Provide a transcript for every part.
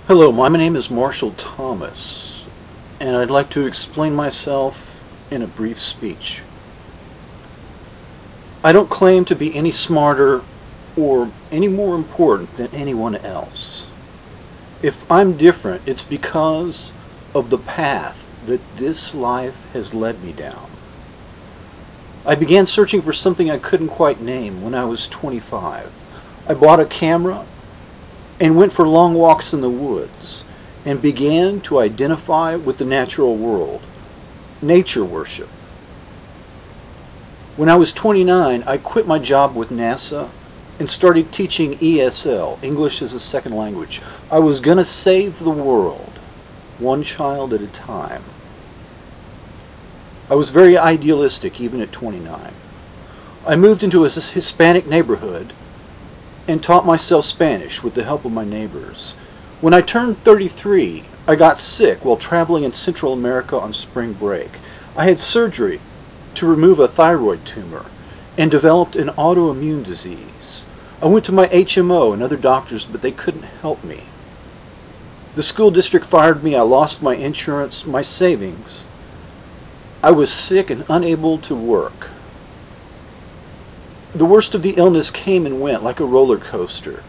Hello, my name is Marshall Thomas, and I'd like to explain myself in a brief speech. I don't claim to be any smarter or any more important than anyone else. If I'm different, it's because of the path that this life has led me down. I began searching for something I couldn't quite name when I was 25. I bought a camera and went for long walks in the woods and began to identify with the natural world, nature worship. When I was 29, I quit my job with NASA and started teaching ESL, English as a Second Language. I was going to save the world, one child at a time. I was very idealistic even at 29. I moved into a Hispanic neighborhood and taught myself Spanish with the help of my neighbors. When I turned 33, I got sick while traveling in Central America on spring break. I had surgery to remove a thyroid tumor and developed an autoimmune disease. I went to my HMO and other doctors, but they couldn't help me. The school district fired me. I lost my insurance, my savings. I was sick and unable to work. The worst of the illness came and went like a roller coaster,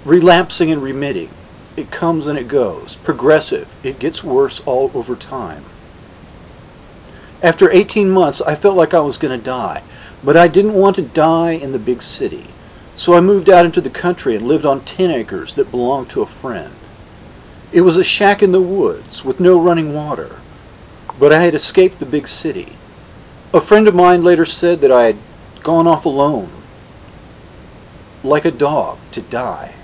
relapsing and remitting. It comes and it goes, progressive. It gets worse all over time. After 18 months, I felt like I was going to die, but I didn't want to die in the big city. So I moved out into the country and lived on 10 acres that belonged to a friend. It was a shack in the woods with no running water, but I had escaped the big city. A friend of mine later said that I had gone off alone, like a dog, to die,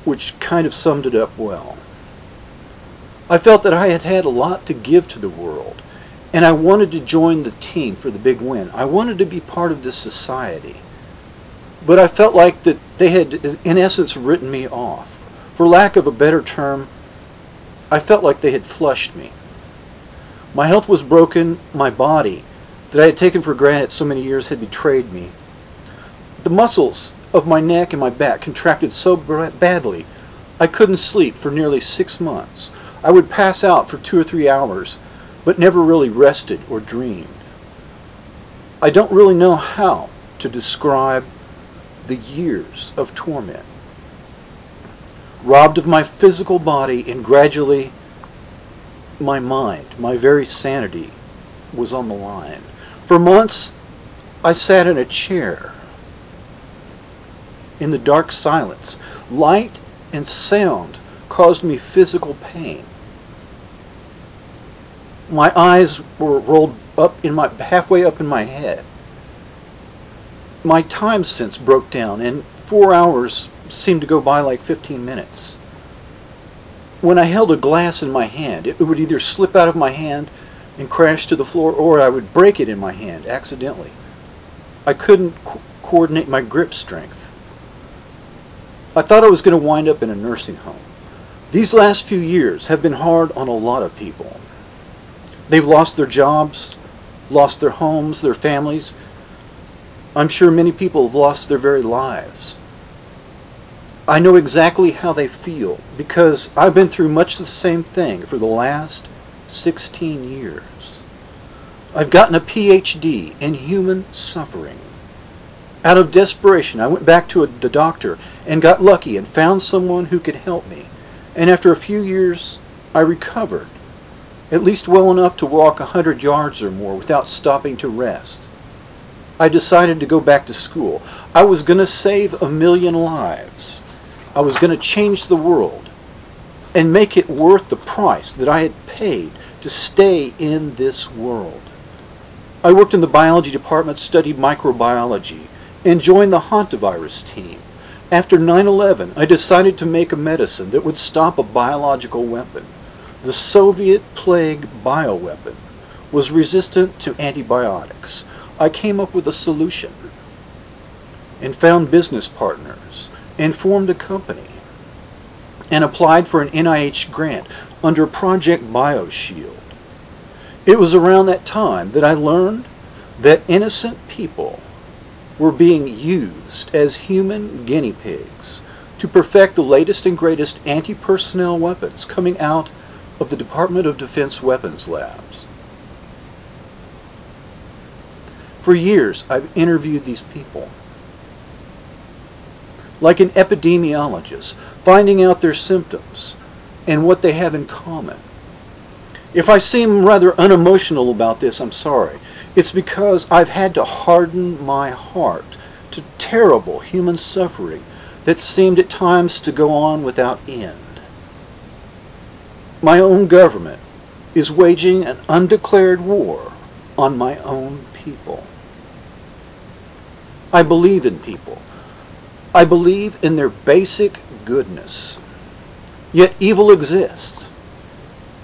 which kind of summed it up well. I felt that I had had a lot to give to the world, and I wanted to join the team for the big win. I wanted to be part of this society, but I felt like that they had, in essence, written me off. For lack of a better term, I felt like they had flushed me. My health was broken, my body, that I had taken for granted so many years, had betrayed me. The muscles of my neck and my back contracted so badly I couldn't sleep for nearly 6 months. I would pass out for 2 or 3 hours, but never really rested or dreamed. I don't really know how to describe the years of torment. Robbed of my physical body, and gradually my mind, my very sanity, was on the line. For months, I sat in a chair in the dark silence. Light and sound caused me physical pain. My eyes were rolled up halfway up in my head. My time sense broke down, and 4 hours seemed to go by like 15 minutes. When I held a glass in my hand, it would either slip out of my hand and crash to the floor, or I would break it in my hand accidentally. I couldn't coordinate my grip strength. I thought I was going to wind up in a nursing home. These last few years have been hard on a lot of people. They've lost their jobs, lost their homes, their families. I'm sure many people have lost their very lives. I know exactly how they feel because I've been through much the same thing for the last 16 years. I've gotten a PhD in human suffering. Out of desperation, I went back to the doctor and got lucky and found someone who could help me. And after a few years, I recovered, at least well enough to walk 100 yards or more without stopping to rest. I decided to go back to school. I was going to save 1 million lives. I was going to change the world and make it worth the price that I had paid to stay in this world. I worked in the biology department, studied microbiology, and joined the hantavirus team. After 9/11, I decided to make a medicine that would stop a biological weapon. The Soviet plague bioweapon was resistant to antibiotics. I came up with a solution and found business partners and formed a company and applied for an NIH grant under Project BioShield. It was around that time that I learned that innocent people were being used as human guinea pigs to perfect the latest and greatest anti-personnel weapons coming out of the Department of Defense weapons labs. For years, I've interviewed these people, like an epidemiologist, finding out their symptoms and what they have in common. If I seem rather unemotional about this, I'm sorry. It's because I've had to harden my heart to terrible human suffering that seemed at times to go on without end. My own government is waging an undeclared war on my own people. I believe in people. I believe in their basic goodness. Yet evil exists.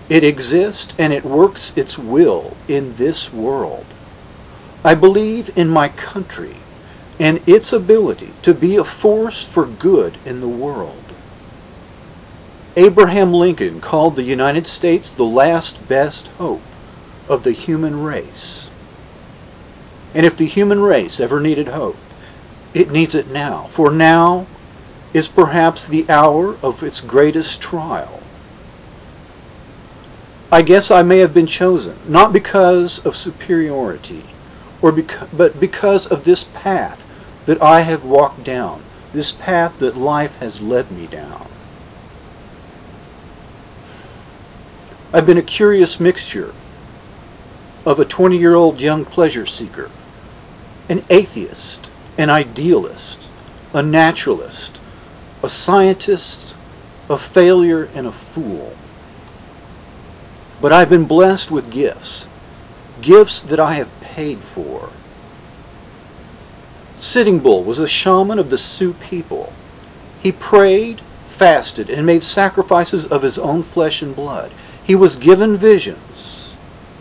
It exists and it works its will in this world. I believe in my country and its ability to be a force for good in the world. Abraham Lincoln called the United States the last best hope of the human race. And if the human race ever needed hope, it needs it now, for now is perhaps the hour of its greatest trial. I guess I may have been chosen, not because of superiority, but because of this path that I have walked down, this path that life has led me down. I've been a curious mixture of a 20-year-old young pleasure seeker, an atheist, an idealist, a naturalist, a scientist, a failure, and a fool. But I've been blessed with gifts, gifts that I have paid for. Sitting Bull was a shaman of the Sioux people. He prayed, fasted, and made sacrifices of his own flesh and blood. He was given visions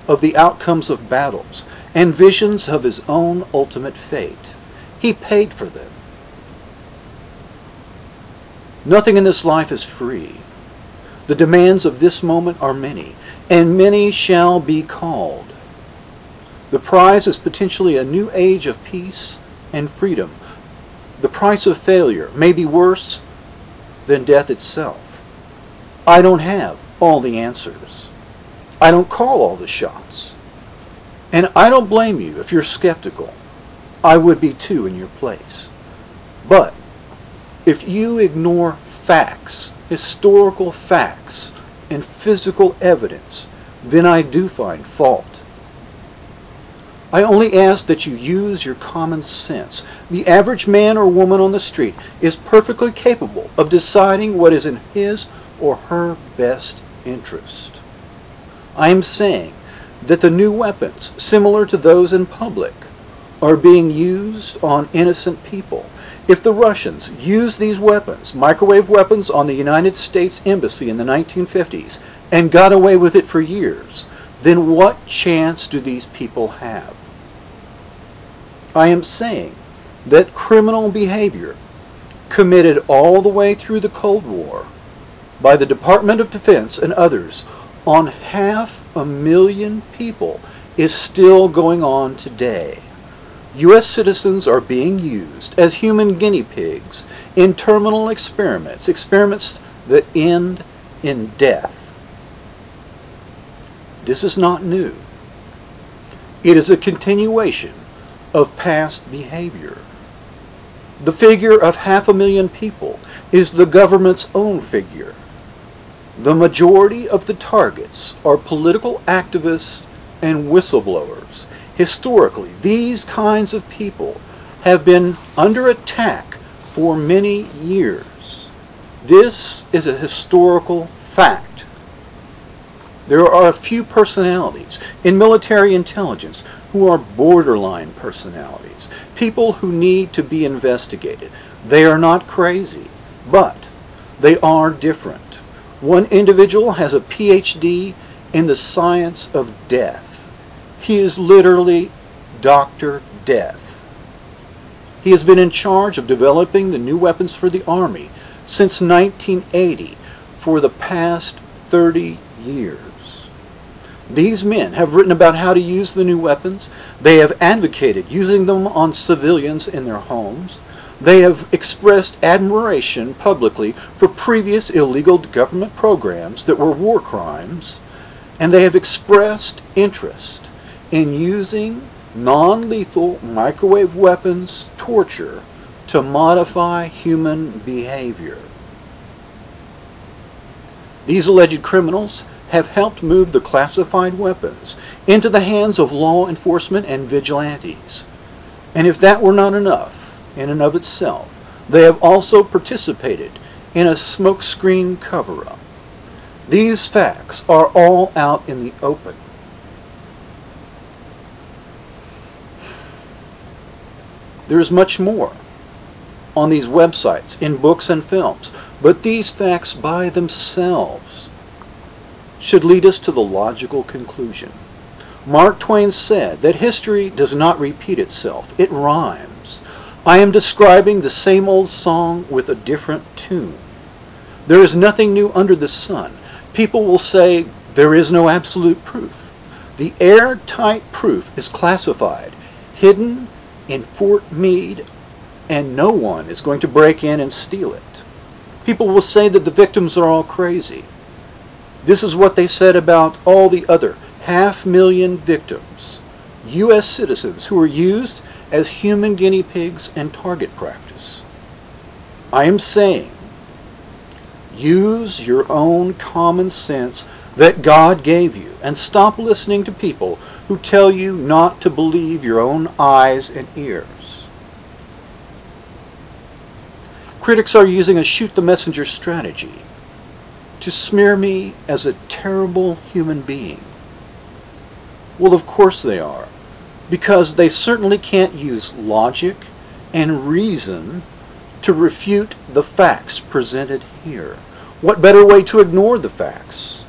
of the outcomes of battles and visions of his own ultimate fate. He paid for them. Nothing in this life is free. The demands of this moment are many, and many shall be called. The prize is potentially a new age of peace and freedom. The price of failure may be worse than death itself. I don't have all the answers. I don't call all the shots. And I don't blame you if you're skeptical. I would be too in your place. But if you ignore facts, historical facts, and physical evidence, then I do find fault. I only ask that you use your common sense. The average man or woman on the street is perfectly capable of deciding what is in his or her best interest. I am saying that the new weapons, similar to those in public, are being used on innocent people. If the Russians used these weapons, microwave weapons, on the United States Embassy in the 1950s and got away with it for years, then what chance do these people have? I am saying that criminal behavior committed all the way through the Cold War by the Department of Defense and others on 500,000 people is still going on today. U.S. citizens are being used as human guinea pigs in terminal experiments, experiments that end in death. This is not new. It is a continuation of past behavior. The figure of 500,000 people is the government's own figure. The majority of the targets are political activists and whistleblowers. Historically, these kinds of people have been under attack for many years. This is a historical fact. There are a few personalities in military intelligence who are borderline personalities, people who need to be investigated. They are not crazy, but they are different. One individual has a PhD in the science of death. He is literally Dr. Death. He has been in charge of developing the new weapons for the Army since 1980 for the past 30 years. These men have written about how to use the new weapons. They have advocated using them on civilians in their homes. They have expressed admiration publicly for previous illegal government programs that were war crimes, and they have expressed interest in using non-lethal microwave weapons, torture, to modify human behavior. These alleged criminals have helped move the classified weapons into the hands of law enforcement and vigilantes. And if that were not enough in and of itself, they have also participated in a smokescreen cover-up. These facts are all out in the open. There is much more on these websites, in books and films, but these facts by themselves should lead us to the logical conclusion. Mark Twain said that history does not repeat itself, it rhymes. I am describing the same old song with a different tune. There is nothing new under the sun. People will say there is no absolute proof. The airtight proof is classified, hidden in Fort Meade, and no one is going to break in and steal it. People will say that the victims are all crazy. This is what they said about all the other 500,000 victims, U.S. citizens who were used as human guinea pigs and target practice. I am saying, use your own common sense that God gave you and stop listening to people who tell you not to believe your own eyes and ears. Critics are using a shoot the messenger strategy to smear me as a terrible human being. Well, of course they are, because they certainly can't use logic and reason to refute the facts presented here. What better way to ignore the facts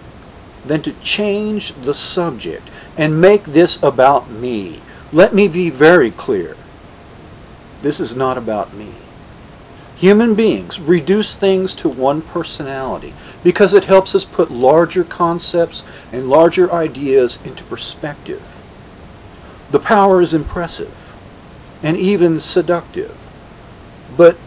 than to change the subject and make this about me? Let me be very clear. This is not about me. Human beings reduce things to one personality because it helps us put larger concepts and larger ideas into perspective. The power is impressive and even seductive, but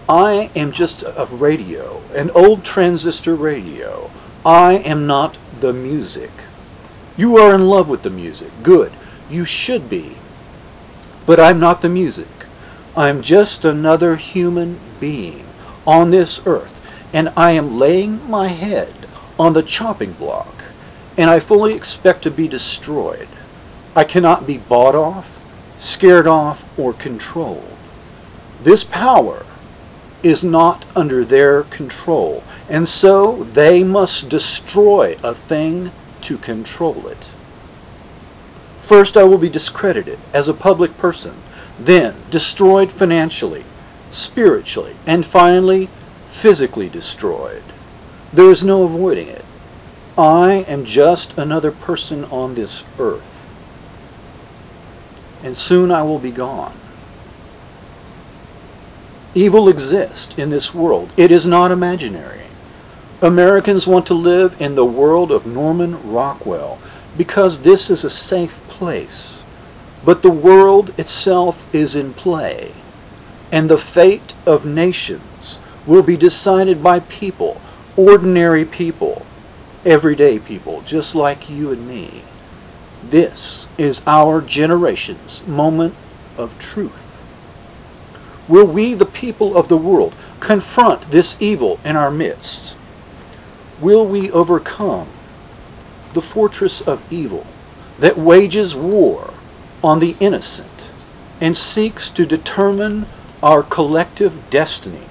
I am just a radio, an old transistor radio. I am not the music. You are in love with the music. Good. You should be. But I'm not the music. I'm just another human being on this earth, and I am laying my head on the chopping block, and I fully expect to be destroyed. I cannot be bought off, scared off, or controlled. This power is not under their control, and so they must destroy a thing to control it. First, I will be discredited as a public person, then destroyed financially, spiritually, and finally physically destroyed. There is no avoiding it. I am just another person on this earth, and soon I will be gone. Evil exists in this world. It is not imaginary. Americans want to live in the world of Norman Rockwell because this is a safe place. But the world itself is in play, and the fate of nations will be decided by people, ordinary people, everyday people, just like you and me. This is our generation's moment of truth. Will we, the people of the world, confront this evil in our midst? Will we overcome the fortress of evil that wages war on the innocent and seeks to determine our collective destiny?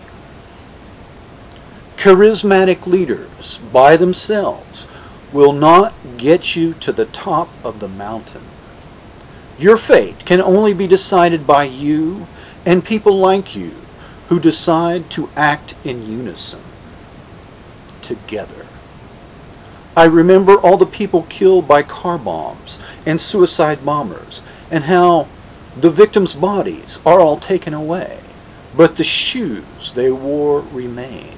Charismatic leaders by themselves will not get you to the top of the mountain. Your fate can only be decided by you and people like you who decide to act in unison, together. I remember all the people killed by car bombs and suicide bombers, and how the victims' bodies are all taken away, but the shoes they wore remain.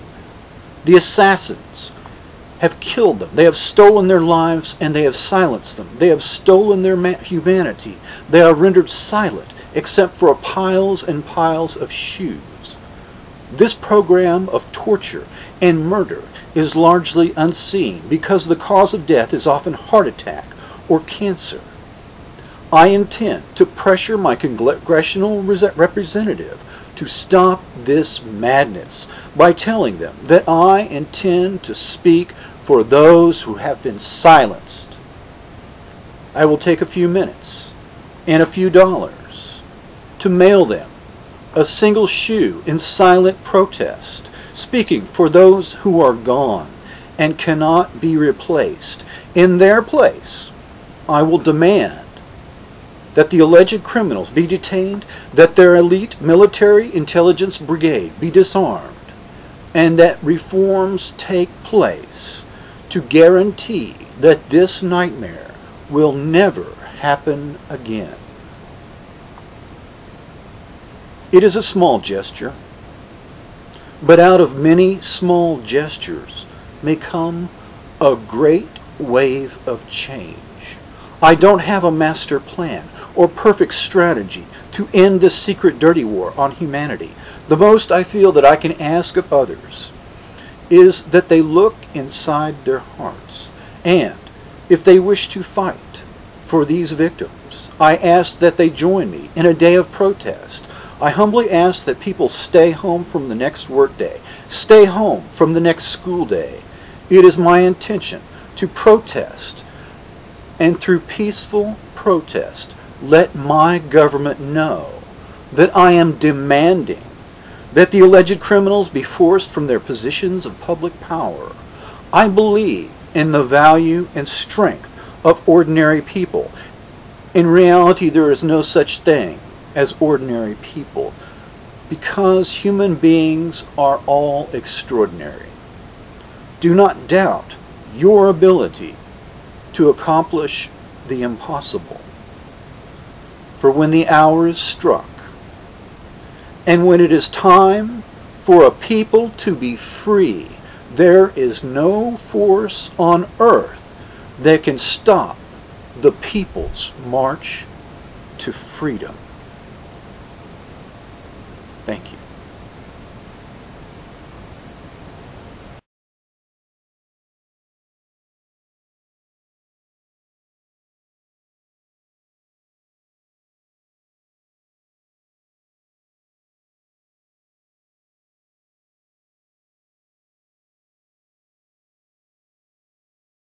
The assassins have killed them. They have stolen their lives and they have silenced them. They have stolen their humanity. They are rendered silent except for piles and piles of shoes. This program of torture and murder is largely unseen because the cause of death is often heart attack or cancer. I intend to pressure my congressional representative to stop this madness by telling them that I intend to speak for those who have been silenced. I will take a few minutes and a few dollars to mail them a single shoe in silent protest, speaking for those who are gone and cannot be replaced. In their place, I will demand that the alleged criminals be detained, that their elite military intelligence brigade be disarmed, and that reforms take place to guarantee that this nightmare will never happen again. It is a small gesture, but out of many small gestures may come a great wave of change. I don't have a master plan or perfect strategy to end this secret dirty war on humanity. The most I feel that I can ask of others is that they look inside their hearts, and if they wish to fight for these victims, I ask that they join me in a day of protest. I humbly ask that people stay home from the next workday, stay home from the next school day. It is my intention to protest, and through peaceful protest, let my government know that I am demanding that the alleged criminals be forced from their positions of public power. I believe in the value and strength of ordinary people. In reality, there is no such thing as ordinary people, because human beings are all extraordinary. Do not doubt your ability to accomplish the impossible. For when the hour is struck, and when it is time for a people to be free, there is no force on earth that can stop the people's march to freedom. Thank you.